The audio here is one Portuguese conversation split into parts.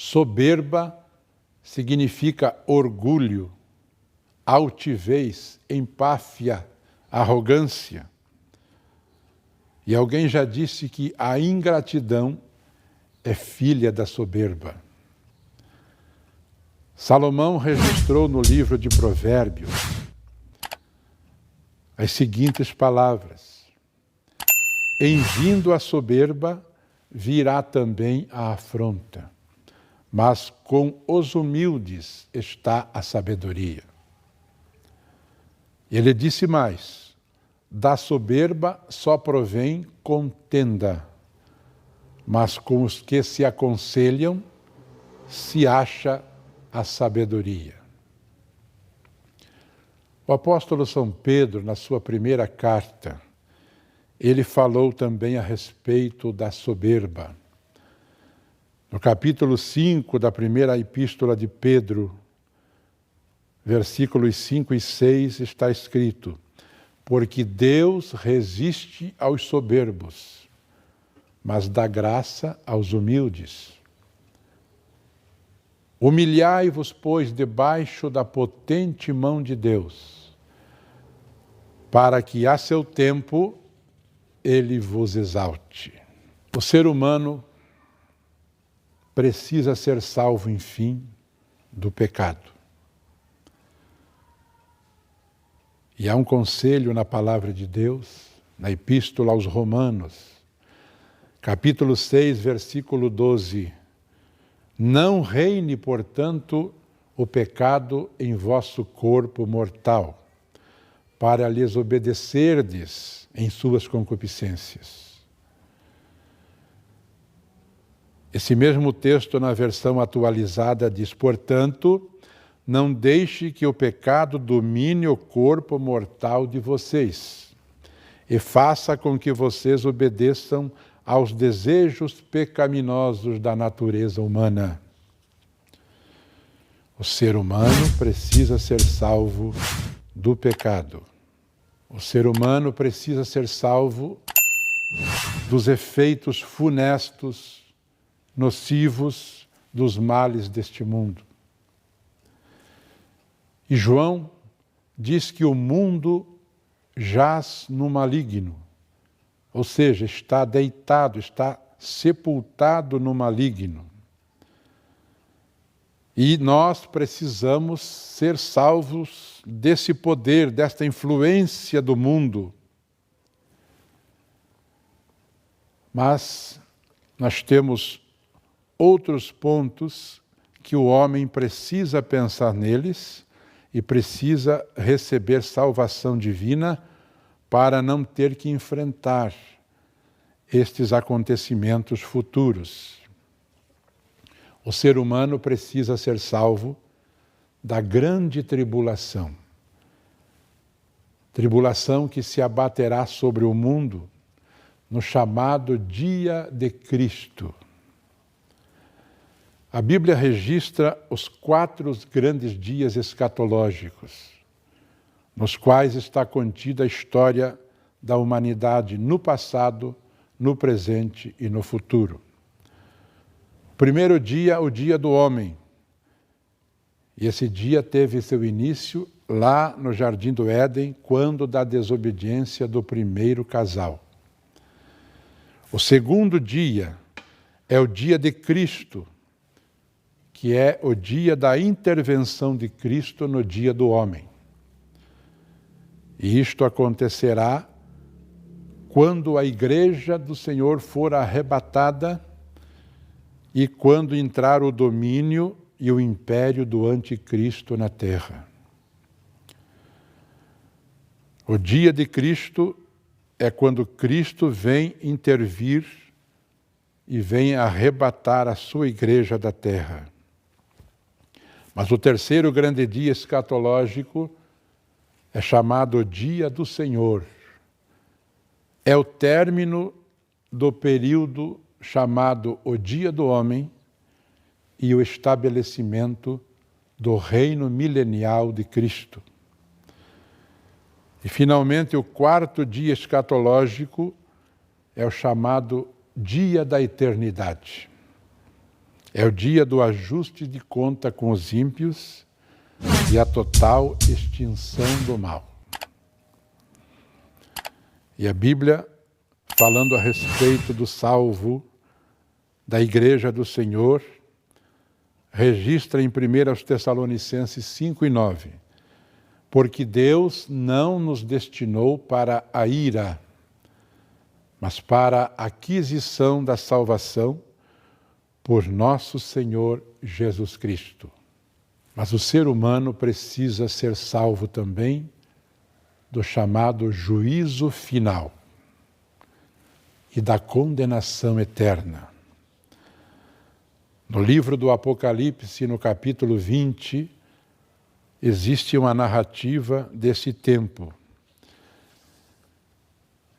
Soberba significa orgulho, altivez, empáfia, arrogância. E alguém já disse que a ingratidão é filha da soberba. Salomão registrou no livro de Provérbios as seguintes palavras: em vindo a soberba, virá também a afronta, mas com os humildes está a sabedoria. Ele disse mais: da soberba só provém contenda, mas com os que se aconselham se acha a sabedoria. O apóstolo São Pedro, na sua primeira carta, ele falou também a respeito da soberba. No capítulo 5 da primeira epístola de Pedro, versículos 5 e 6, está escrito: porque Deus resiste aos soberbos, mas dá graça aos humildes. Humilhai-vos, pois, debaixo da potente mão de Deus, para que a seu tempo ele vos exalte. O ser humano precisa ser salvo, enfim, do pecado. E há um conselho na palavra de Deus, na Epístola aos Romanos, capítulo 6, versículo 12. Não reine, portanto, o pecado em vosso corpo mortal, para lhes obedecerdes em suas concupiscências. Esse mesmo texto, na versão atualizada, diz: portanto, não deixe que o pecado domine o corpo mortal de vocês, e faça com que vocês obedeçam aos desejos pecaminosos da natureza humana. O ser humano precisa ser salvo do pecado. O ser humano precisa ser salvo dos efeitos funestos, nocivos dos males deste mundo. E João diz que o mundo jaz no maligno, ou seja, está deitado, está sepultado no maligno. E nós precisamos ser salvos desse poder, desta influência do mundo. Mas nós temos outros pontos que o homem precisa pensar neles e precisa receber salvação divina para não ter que enfrentar estes acontecimentos futuros. O ser humano precisa ser salvo da grande tribulação. Tribulação que se abaterá sobre o mundo no chamado Dia de Cristo. A Bíblia registra os 4 grandes dias escatológicos, nos quais está contida a história da humanidade no passado, no presente e no futuro. O primeiro dia, o dia do homem. E esse dia teve seu início lá no Jardim do Éden, quando da desobediência do primeiro casal. O segundo dia é o dia de Cristo, que é o dia da intervenção de Cristo no dia do homem. E isto acontecerá quando a Igreja do Senhor for arrebatada e quando entrar o domínio e o império do anticristo na terra. O dia de Cristo é quando Cristo vem intervir e vem arrebatar a sua Igreja da terra. Mas o terceiro grande dia escatológico é chamado o Dia do Senhor. É o término do período chamado o Dia do Homem e o estabelecimento do reino milenial de Cristo. E, finalmente, o quarto dia escatológico é o chamado Dia da Eternidade. É o dia do ajuste de conta com os ímpios e a total extinção do mal. E a Bíblia, falando a respeito do salvo da Igreja do Senhor, registra em 1 Tessalonicenses 5:9, porque Deus não nos destinou para a ira, mas para a aquisição da salvação por nosso Senhor Jesus Cristo. Mas o ser humano precisa ser salvo também do chamado juízo final e da condenação eterna. No livro do Apocalipse, no capítulo 20, existe uma narrativa desse tempo.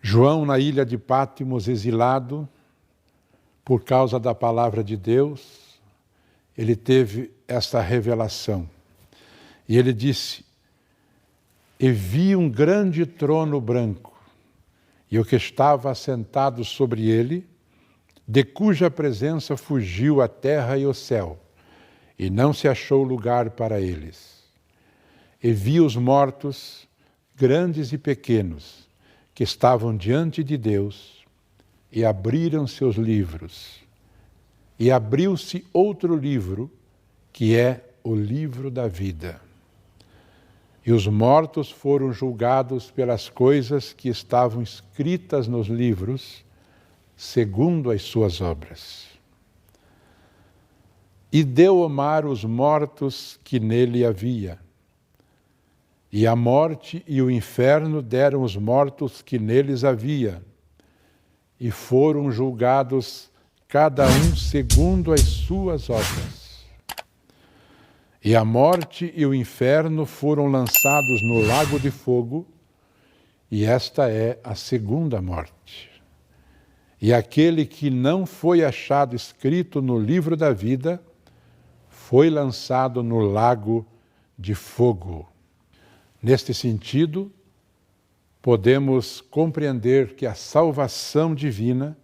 João, na ilha de Patmos, exilado, por causa da palavra de Deus, ele teve essa revelação. E ele disse: e vi um grande trono branco, e o que estava assentado sobre ele, de cuja presença fugiu a terra e o céu, e não se achou lugar para eles. E vi os mortos, grandes e pequenos, que estavam diante de Deus, e abriram seus livros. E abriu-se outro livro, que é o livro da vida. E os mortos foram julgados pelas coisas que estavam escritas nos livros, segundo as suas obras. E deu o mar os mortos que nele havia. E a morte e o inferno deram os mortos que neles havia. E foram julgados cada um segundo as suas obras. E a morte e o inferno foram lançados no lago de fogo, e esta é a segunda morte. E aquele que não foi achado escrito no livro da vida foi lançado no lago de fogo. Neste sentido, podemos compreender que a salvação divina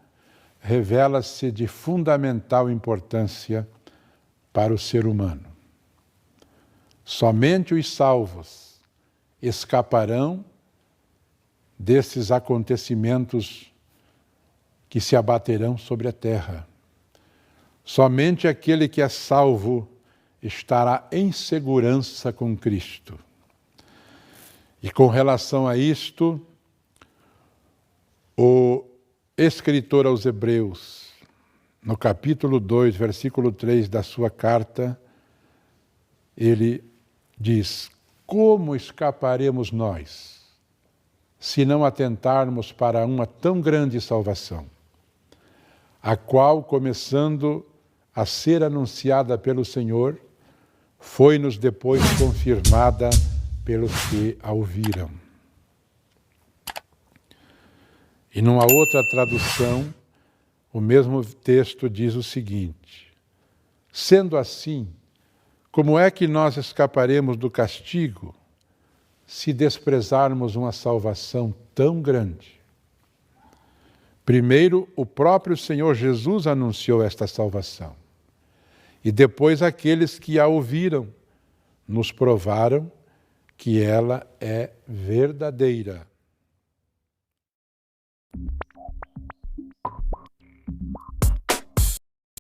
revela-se de fundamental importância para o ser humano. Somente os salvos escaparão desses acontecimentos que se abaterão sobre a terra. Somente aquele que é salvo estará em segurança com Cristo. E com relação a isto, o escritor aos Hebreus, no capítulo 2, versículo 3 da sua carta, ele diz: como escaparemos nós, se não atentarmos para uma tão grande salvação, a qual, começando a ser anunciada pelo Senhor, foi-nos depois confirmada pelos que a ouviram. E numa outra tradução, o mesmo texto diz o seguinte: sendo assim, como é que nós escaparemos do castigo se desprezarmos uma salvação tão grande? Primeiro, o próprio Senhor Jesus anunciou esta salvação. E depois aqueles que a ouviram nos provaram que ela é verdadeira.